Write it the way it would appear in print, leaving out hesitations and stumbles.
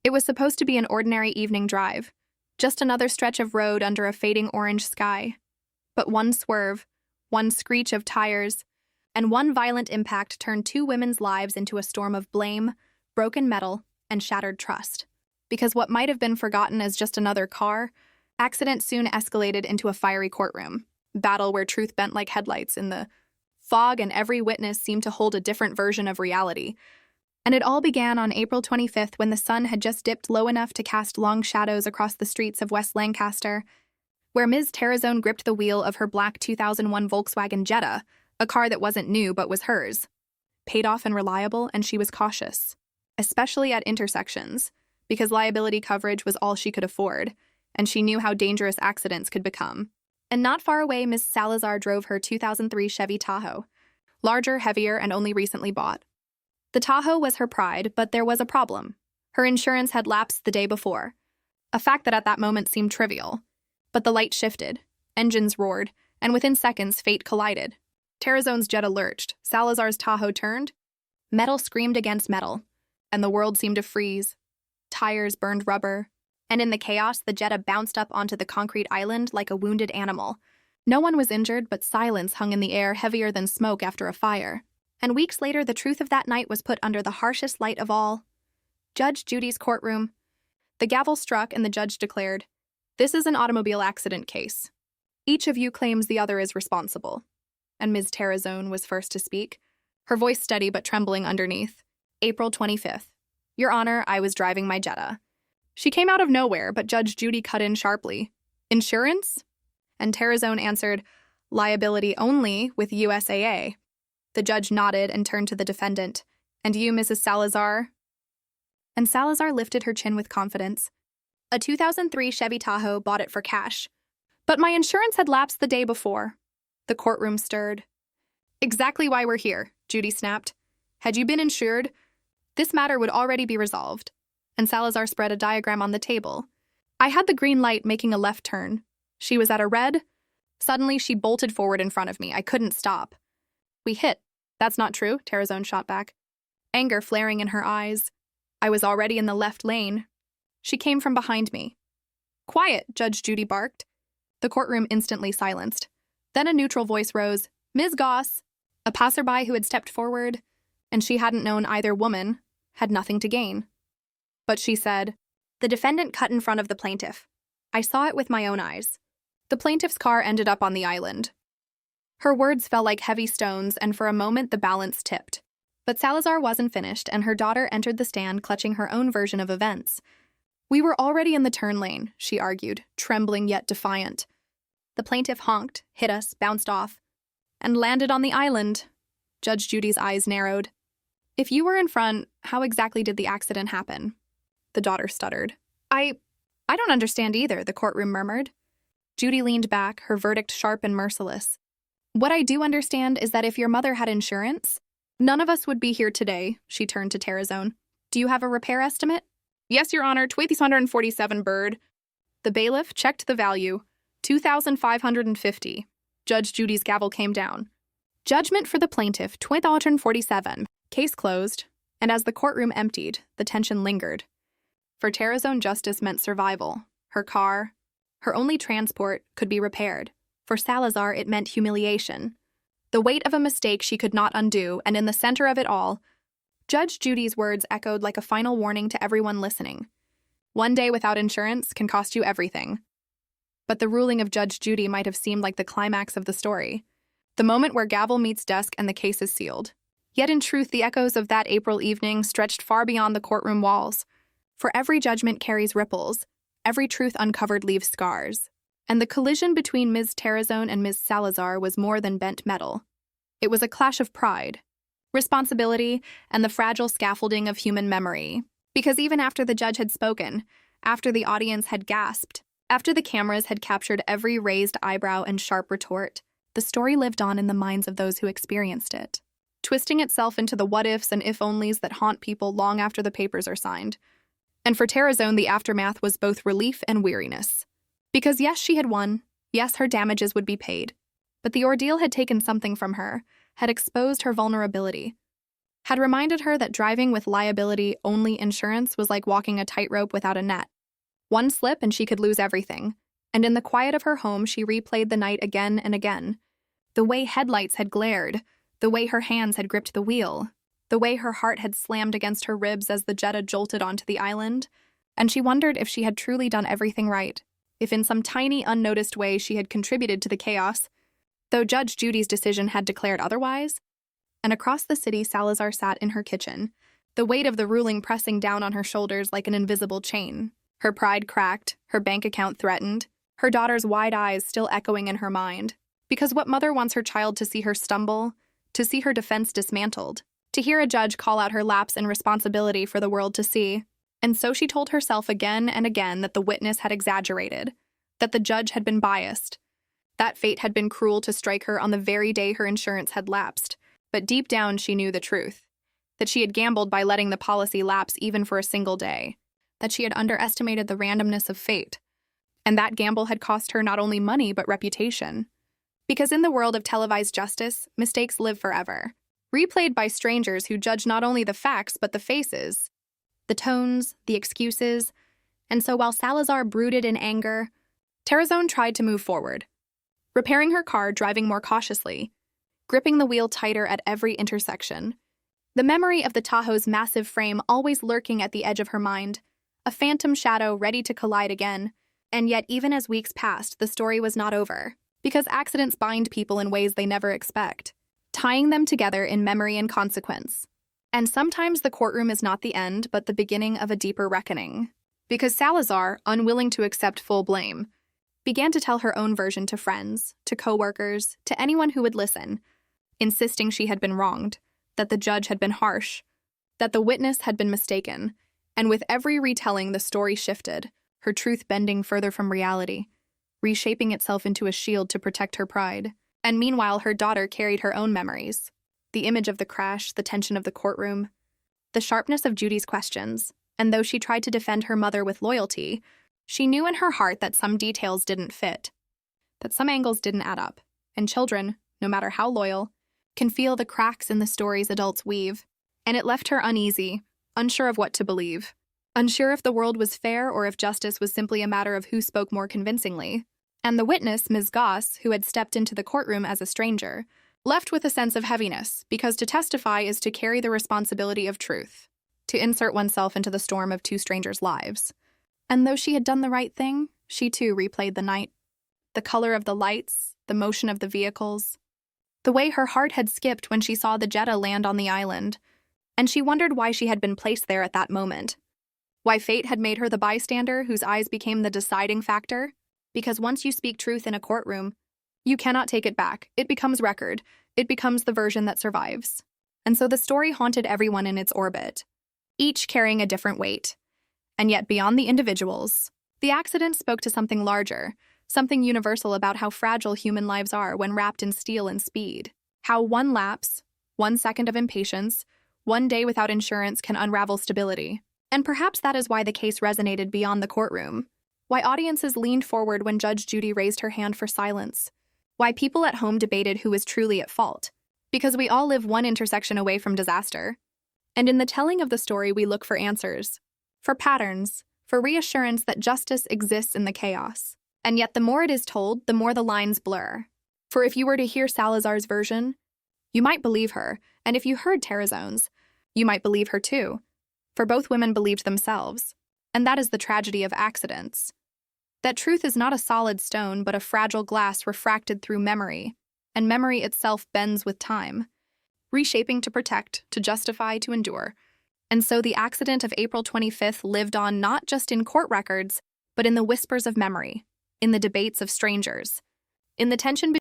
It was supposed to be an ordinary evening drive, just another stretch of road under a fading orange sky. But one swerve, one screech of tires, and one violent impact turned two women's lives into a storm of blame, broken metal, and shattered trust. Because what might have been forgotten as just another car, accident soon escalated into a fiery courtroom, battle where truth bent like headlights in the fog, and every witness seemed to hold a different version of reality. And it all began on April 25th when the sun had just dipped low enough to cast long shadows across the streets of West Lancaster, where Ms. Terrazone gripped the wheel of her black 2001 Volkswagen Jetta, a car that wasn't new but was hers. Paid off and reliable, and she was cautious, especially at intersections, because liability coverage was all she could afford, and she knew how dangerous accidents could become. And not far away, Ms. Salazar drove her 2003 Chevy Tahoe, larger, heavier, and only recently bought. The Tahoe was her pride, but there was a problem. Her insurance had lapsed the day before, a fact that at that moment seemed trivial. But the light shifted, engines roared, and within seconds, fate collided. Terrazone's Jetta lurched, Salazar's Tahoe turned, metal screamed against metal, and the world seemed to freeze. Tires burned rubber, and in the chaos, the Jetta bounced up onto the concrete island like a wounded animal. No one was injured, but silence hung in the air, heavier than smoke after a fire. And weeks later, the truth of that night was put under the harshest light of all. Judge Judy's courtroom. The gavel struck, and the judge declared, "This is an automobile accident case. Each of you claims the other is responsible." And Ms. Terrazone was first to speak, her voice steady but trembling underneath. April 25th. Your Honor, I was driving my Jetta. She came out of nowhere, but Judge Judy cut in sharply. Insurance? And Terrazone answered, liability only with USAA. The judge nodded and turned to the defendant. And you, Mrs. Salazar? And Salazar lifted her chin with confidence. A 2003 Chevy Tahoe, bought it for cash. But my insurance had lapsed the day before. The courtroom stirred. Exactly why we're here, Judy snapped. Had you been insured, this matter would already be resolved. And Salazar spread a diagram on the table. I had the green light making a left turn. She was at a red. Suddenly, she bolted forward in front of me. I couldn't stop. We hit. That's not true, Terrazone shot back, anger flaring in her eyes. I was already in the left lane. She came from behind me. Quiet, Judge Judy barked. The courtroom instantly silenced. Then a neutral voice rose. Ms. Goss, a passerby who had stepped forward, and she hadn't known either woman, had nothing to gain. But she said, the defendant cut in front of the plaintiff. I saw it with my own eyes. The plaintiff's car ended up on the island. Her words fell like heavy stones, and for a moment the balance tipped. But Salazar wasn't finished, and her daughter entered the stand clutching her own version of events. We were already in the turn lane, she argued, trembling yet defiant. The plaintiff honked, hit us, bounced off, and landed on the island. Judge Judy's eyes narrowed. If you were in front, how exactly did the accident happen? The daughter stuttered. I don't understand either, the courtroom murmured. Judy leaned back, her verdict sharp and merciless. What I do understand is that if your mother had insurance, none of us would be here today, she turned to Terrazone. Do you have a repair estimate? Yes, Your Honor, 2,847 bird. The bailiff checked the value, 2,550. Judge Judy's gavel came down. Judgment for the plaintiff, 2,047. Case closed, and as the courtroom emptied, the tension lingered. For Terrazone, justice meant survival. Her car, her only transport, could be repaired. For Salazar, it meant humiliation. The weight of a mistake she could not undo, and in the center of it all, Judge Judy's words echoed like a final warning to everyone listening. One day without insurance can cost you everything. But the ruling of Judge Judy might have seemed like the climax of the story, the moment where gavel meets desk and the case is sealed. Yet in truth, the echoes of that April evening stretched far beyond the courtroom walls. For every judgment carries ripples, every truth uncovered leaves scars. And the collision between Ms. Terrazone and Ms. Salazar was more than bent metal. It was a clash of pride, responsibility, and the fragile scaffolding of human memory. Because even after the judge had spoken, after the audience had gasped, after the cameras had captured every raised eyebrow and sharp retort, the story lived on in the minds of those who experienced it, twisting itself into the what-ifs and if-onlys that haunt people long after the papers are signed. And for Terrazone, the aftermath was both relief and weariness. Because yes, she had won, yes, her damages would be paid, but the ordeal had taken something from her, had exposed her vulnerability, had reminded her that driving with liability-only insurance was like walking a tightrope without a net. One slip and she could lose everything, and in the quiet of her home she replayed the night again and again. The way headlights had glared, the way her hands had gripped the wheel, the way her heart had slammed against her ribs as the Jetta jolted onto the island, and she wondered if she had truly done everything right, if in some tiny, unnoticed way she had contributed to the chaos, though Judge Judy's decision had declared otherwise. And across the city, Salazar sat in her kitchen, the weight of the ruling pressing down on her shoulders like an invisible chain, her pride cracked, her bank account threatened, her daughter's wide eyes still echoing in her mind. Because what mother wants her child to see her stumble, to see her defense dismantled, to hear a judge call out her lapse in responsibility for the world to see? And so she told herself again and again that the witness had exaggerated, that the judge had been biased, that fate had been cruel to strike her on the very day her insurance had lapsed. But deep down she knew the truth, that she had gambled by letting the policy lapse even for a single day, that she had underestimated the randomness of fate, and that gamble had cost her not only money but reputation. Because in the world of televised justice, mistakes live forever, replayed by strangers who judge not only the facts but the faces, the tones, the excuses. And so while Salazar brooded in anger, Terrazone tried to move forward, repairing her car, driving more cautiously, gripping the wheel tighter at every intersection. The memory of the Tahoe's massive frame always lurking at the edge of her mind, a phantom shadow ready to collide again. And yet, even as weeks passed, the story was not over, because accidents bind people in ways they never expect, tying them together in memory and consequence. And sometimes the courtroom is not the end, but the beginning of a deeper reckoning. Because Salazar, unwilling to accept full blame, began to tell her own version to friends, to coworkers, to anyone who would listen, insisting she had been wronged, that the judge had been harsh, that the witness had been mistaken, and with every retelling the story shifted, her truth bending further from reality, reshaping itself into a shield to protect her pride. And meanwhile her daughter carried her own memories, the image of the crash, the tension of the courtroom, the sharpness of Judy's questions, and though she tried to defend her mother with loyalty, she knew in her heart that some details didn't fit, that some angles didn't add up, and children, no matter how loyal, can feel the cracks in the stories adults weave, and it left her uneasy, unsure of what to believe, unsure if the world was fair or if justice was simply a matter of who spoke more convincingly. And the witness, Ms. Goss, who had stepped into the courtroom as a stranger, left with a sense of heaviness, because to testify is to carry the responsibility of truth, to insert oneself into the storm of two strangers' lives. And though she had done the right thing, she too replayed the night, the color of the lights, the motion of the vehicles, the way her heart had skipped when she saw the Jetta land on the island, and she wondered why she had been placed there at that moment, why fate had made her the bystander whose eyes became the deciding factor. Because once you speak truth in a courtroom, you cannot take it back. It becomes record. It becomes the version that survives. And so the story haunted everyone in its orbit, each carrying a different weight. And yet beyond the individuals, the accident spoke to something larger, something universal about how fragile human lives are when wrapped in steel and speed. How one lapse, 1 second of impatience, one day without insurance can unravel stability. And perhaps that is why the case resonated beyond the courtroom. Why audiences leaned forward when Judge Judy raised her hand for silence. Why people at home debated who was truly at fault. Because we all live one intersection away from disaster. And in the telling of the story, we look for answers, for patterns, for reassurance that justice exists in the chaos. And yet the more it is told, the more the lines blur. For if you were to hear Salazar's version, you might believe her, and if you heard Terrazone's, you might believe her too. For both women believed themselves. And that is the tragedy of accidents. That truth is not a solid stone, but a fragile glass refracted through memory, and memory itself bends with time, reshaping to protect, to justify, to endure. And so the accident of April 25th lived on not just in court records, but in the whispers of memory, in the debates of strangers, in the tension